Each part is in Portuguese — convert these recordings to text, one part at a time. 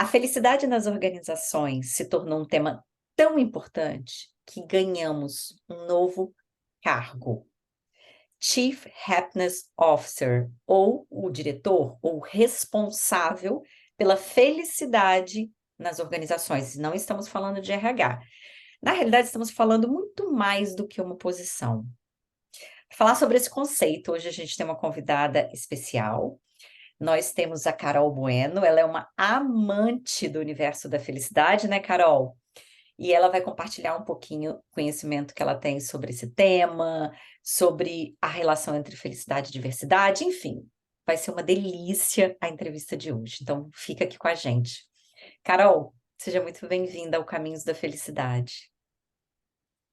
A felicidade nas organizações se tornou um tema tão importante que ganhamos um novo cargo, Chief Happiness Officer, ou o diretor ou responsável pela felicidade nas organizações. Não estamos falando de RH. Na realidade, estamos falando muito mais do que uma posição. Para falar sobre esse conceito, hoje a gente tem uma convidada especial. Nós temos a Carol Bueno, ela é uma amante do universo da felicidade, né, Carol? E ela vai compartilhar um pouquinho o conhecimento que ela tem sobre esse tema, sobre a relação entre felicidade e diversidade, enfim. Vai ser uma delícia a entrevista de hoje. Então, fica aqui com a gente. Carol, seja muito bem-vinda ao Caminhos da Felicidade.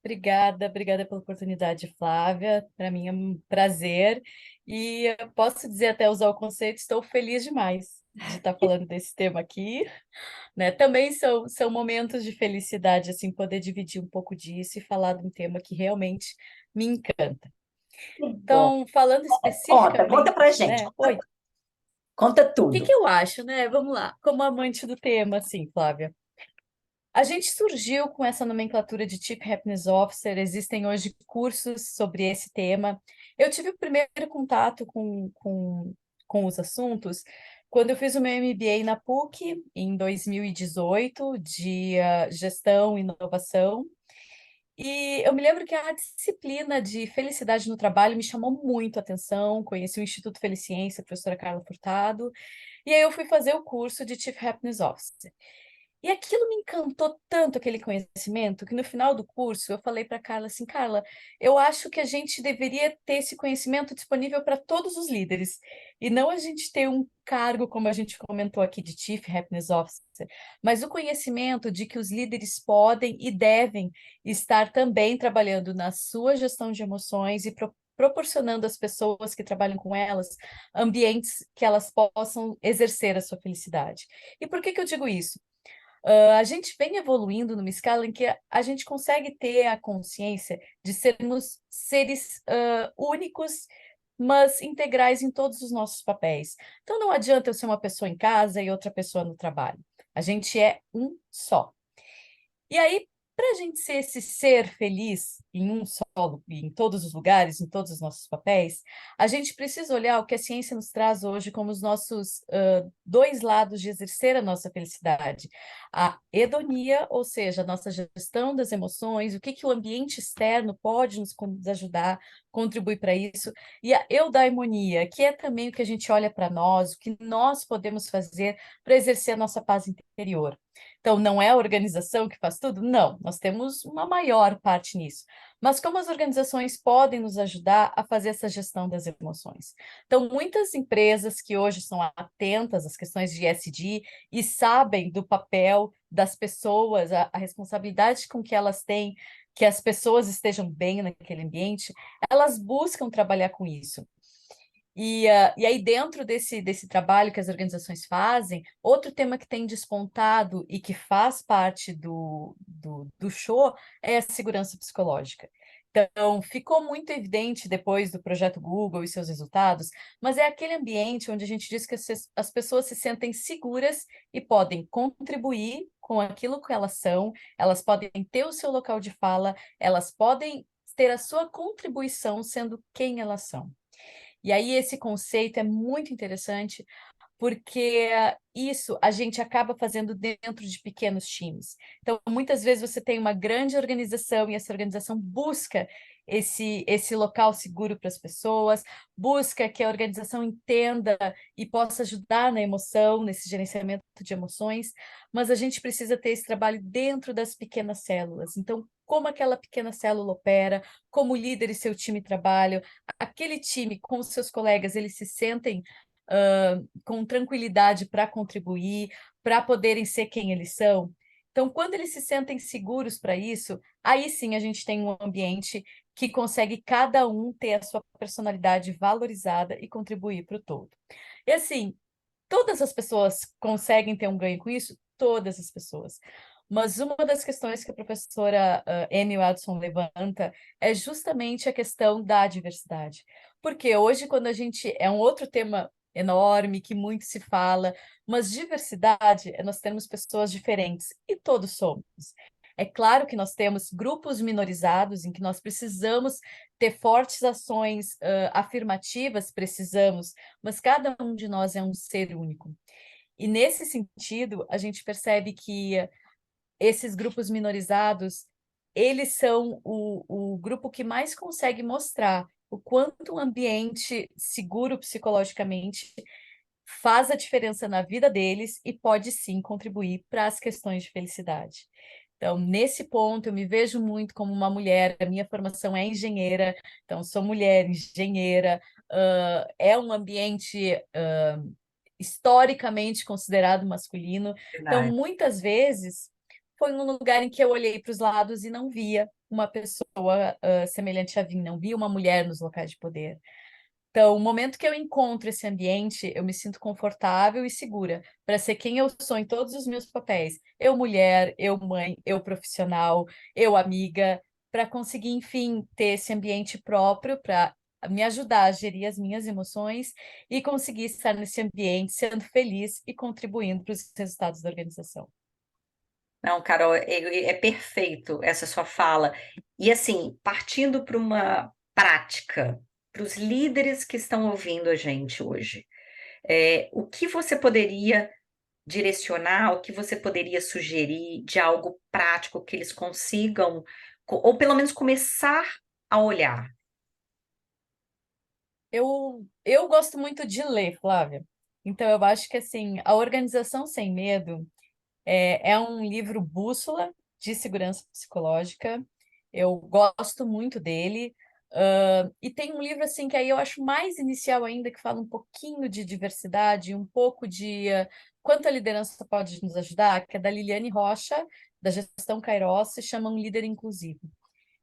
Obrigada pela oportunidade, Flávia. Para mim é um prazer. E eu posso dizer, até usar o conceito, estou feliz demais de estar falando desse tema aqui, né? Também são momentos de felicidade, assim, poder dividir um pouco disso e falar de um tema que realmente me encanta. Que bom. Então, falando Conta especificamente, pra gente, né? Oi, o conta que tudo. que eu acho, né? Vamos lá, como amante do tema, assim, Flávia. A gente surgiu com essa nomenclatura de Chief Happiness Officer, existem hoje cursos sobre esse tema. Eu tive o primeiro contato com os assuntos quando eu fiz o meu MBA na PUC, em 2018, de Gestão e Inovação. E eu me lembro que a disciplina de felicidade no trabalho me chamou muito a atenção, conheci o Instituto Feliciência, a professora Carla Furtado, e aí eu fui fazer o curso de Chief Happiness Officer. E aquilo me encantou tanto, aquele conhecimento, que no final do curso eu falei para Carla assim, Carla, eu acho que a gente deveria ter esse conhecimento disponível para todos os líderes, e não a gente ter um cargo, como a gente comentou aqui, de Chief Happiness Officer, mas o conhecimento de que os líderes podem e devem estar também trabalhando na sua gestão de emoções e proporcionando às pessoas que trabalham com elas ambientes que elas possam exercer a sua felicidade. E por que que eu digo isso? A gente vem evoluindo numa escala em que a gente consegue ter a consciência de sermos seres únicos, mas integrais em todos os nossos papéis. Então não adianta eu ser uma pessoa em casa e outra pessoa no trabalho. A gente é um só. E aí, para a gente ser esse ser feliz em um solo, em todos os lugares, em todos os nossos papéis, a gente precisa olhar o que a ciência nos traz hoje como os nossos dois lados de exercer a nossa felicidade. A hedonia, ou seja, a nossa gestão das emoções, o que, que o ambiente externo pode nos ajudar, contribuir para isso, e a eudaimonia, que é também o que a gente olha para nós, o que nós podemos fazer para exercer a nossa paz interior. Então, não é a organização que faz tudo? Não, nós temos uma maior parte nisso. Mas como as organizações podem nos ajudar a fazer essa gestão das emoções? Então, muitas empresas que hoje são atentas às questões de ESG e sabem do papel das pessoas, a responsabilidade com que elas têm, que as pessoas estejam bem naquele ambiente, elas buscam trabalhar com isso. E aí, dentro desse trabalho que as organizações fazem, outro tema que tem despontado e que faz parte do show é a segurança psicológica. Então, ficou muito evidente depois do projeto Google e seus resultados, mas é aquele ambiente onde a gente diz que as pessoas se sentem seguras e podem contribuir com aquilo que elas podem ter o seu local de fala, elas podem ter a sua contribuição sendo quem elas são. E aí esse conceito é muito interessante, porque isso a gente acaba fazendo dentro de pequenos times. Então, muitas vezes você tem uma grande organização e essa organização busca esse local seguro para as pessoas, busca que a organização entenda e possa ajudar na emoção, nesse gerenciamento de emoções, mas a gente precisa ter esse trabalho dentro das pequenas células. Então, como aquela pequena célula opera, como o líder e seu time trabalham, aquele time com os seus colegas, eles se sentem com tranquilidade para contribuir, para poderem ser quem eles são. Então, quando eles se sentem seguros para isso, aí sim a gente tem um ambiente que consegue cada um ter a sua personalidade valorizada e contribuir para o todo. E assim, todas as pessoas conseguem ter um ganho com isso? Todas as pessoas. Mas uma das questões que a professora Amy Watson levanta é justamente a questão da diversidade. Porque hoje, quando a gente... É um outro tema enorme, que muito se fala, mas diversidade é nós termos pessoas diferentes, e todos somos. É claro que nós temos grupos minorizados em que nós precisamos ter fortes ações, afirmativas, precisamos, mas cada um de nós é um ser único. E nesse sentido, a gente percebe que esses grupos minorizados, eles são o grupo que mais consegue mostrar o quanto um ambiente seguro psicologicamente faz a diferença na vida deles e pode sim contribuir para as questões de felicidade. Então, nesse ponto, eu me vejo muito como uma mulher, a minha formação é engenheira, então sou mulher, engenheira, é um ambiente historicamente considerado masculino, então Verdade. muitas vezes foi um lugar em que eu olhei para os lados e não via uma pessoa semelhante a mim, não via uma mulher nos locais de poder. Então, o momento que eu encontro esse ambiente, eu me sinto confortável e segura para ser quem eu sou em todos os meus papéis. Eu mulher, eu mãe, eu profissional, eu amiga, para conseguir, enfim, ter esse ambiente próprio para me ajudar a gerir as minhas emoções e conseguir estar nesse ambiente sendo feliz e contribuindo para os resultados da organização. Não, Carol, é perfeito essa sua fala. E assim, partindo para uma prática, para os líderes que estão ouvindo a gente hoje, o que você poderia direcionar, o que você poderia sugerir de algo prático que eles consigam, ou pelo menos começar a olhar? Eu gosto muito de ler, Flávia. Então, eu acho que assim, a Organização Sem Medo é um livro bússola de segurança psicológica. Eu gosto muito dele. E tem um livro assim que aí eu acho mais inicial ainda, que fala um pouquinho de diversidade, um pouco de quanto a liderança pode nos ajudar, que é da Liliane Rocha, da Gestão Kairos, se chama Um Líder Inclusivo.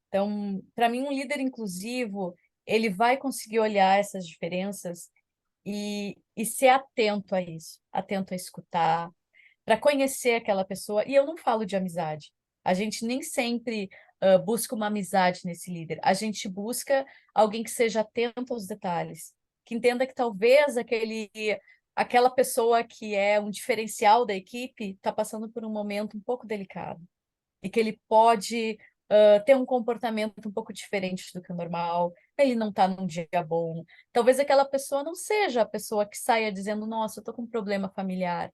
Então, para mim, um líder inclusivo, ele vai conseguir olhar essas diferenças e ser atento a isso, atento a escutar, para conhecer aquela pessoa. E eu não falo de amizade. A gente nem sempre busca uma amizade nesse líder. A gente busca alguém que seja atento aos detalhes, que entenda que talvez aquela pessoa que é um diferencial da equipe está passando por um momento um pouco delicado e que ele pode ter um comportamento um pouco diferente do que o normal, ele não está num dia bom. Talvez aquela pessoa não seja a pessoa que saia dizendo, nossa, eu estou com um problema familiar.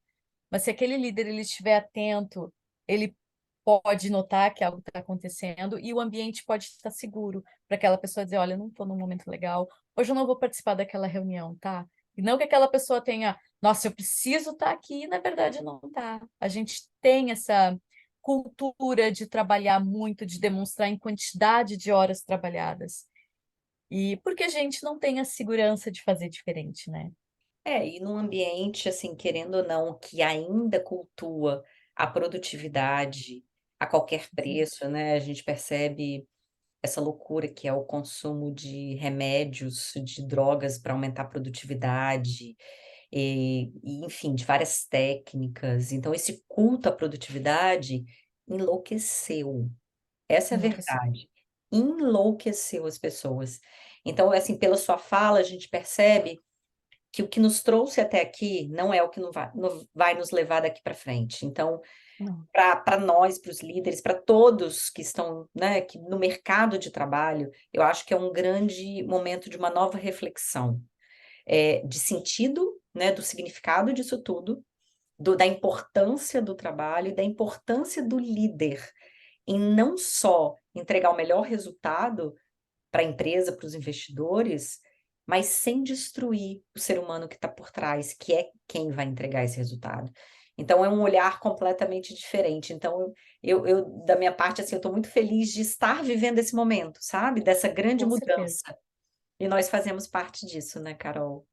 Mas se aquele líder ele estiver atento, ele pode notar que algo está acontecendo e o ambiente pode estar seguro para aquela pessoa dizer, olha, eu não estou num momento legal, hoje eu não vou participar daquela reunião, tá? E não que aquela pessoa tenha, nossa, eu preciso estar aqui, e na verdade não está. A gente tem essa cultura de trabalhar muito, de demonstrar em quantidade de horas trabalhadas. E porque a gente não tem a segurança de fazer diferente, né? E num ambiente, assim, querendo ou não, que ainda cultua a produtividade a qualquer Sim, preço, né, a gente percebe essa loucura que é o consumo de remédios, de drogas para aumentar a produtividade, enfim, de várias técnicas. Então esse culto à produtividade enlouqueceu, essa é a enlouqueceu. verdade, enlouqueceu as pessoas. Então, assim, pela sua fala, a gente percebe que o que nos trouxe até aqui não é o que não vai nos levar daqui para frente. Então, Não, para nós, para os líderes, para todos que estão, né, que no mercado de trabalho, eu acho que é um grande momento de uma nova reflexão, de sentido, né, do significado disso tudo, da importância do trabalho e da importância do líder em não só entregar o melhor resultado para a empresa, para os investidores, mas sem destruir o ser humano que está por trás, que é quem vai entregar esse resultado. Então é um olhar completamente diferente. Então da minha parte, assim, eu estou muito feliz de estar vivendo esse momento, sabe, dessa grande com certeza, mudança. E nós fazemos parte disso, né, Carol?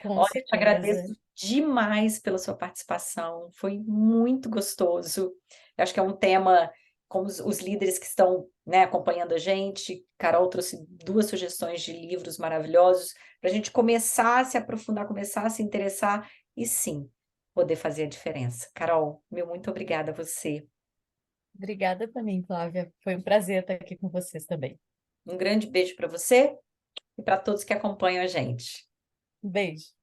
com Olha, eu te certeza. agradeço demais pela sua participação, foi muito gostoso. Eu acho que é um tema, como os líderes que estão, né, acompanhando a gente, Carol trouxe 2 sugestões de livros maravilhosos, para a gente começar a se aprofundar, começar a se interessar e sim, poder fazer a diferença. Carol, meu muito obrigada a você. Obrigada por mim, Flávia. Foi um prazer estar aqui com vocês também. Um grande beijo para você e para todos que acompanham a gente. Um beijo.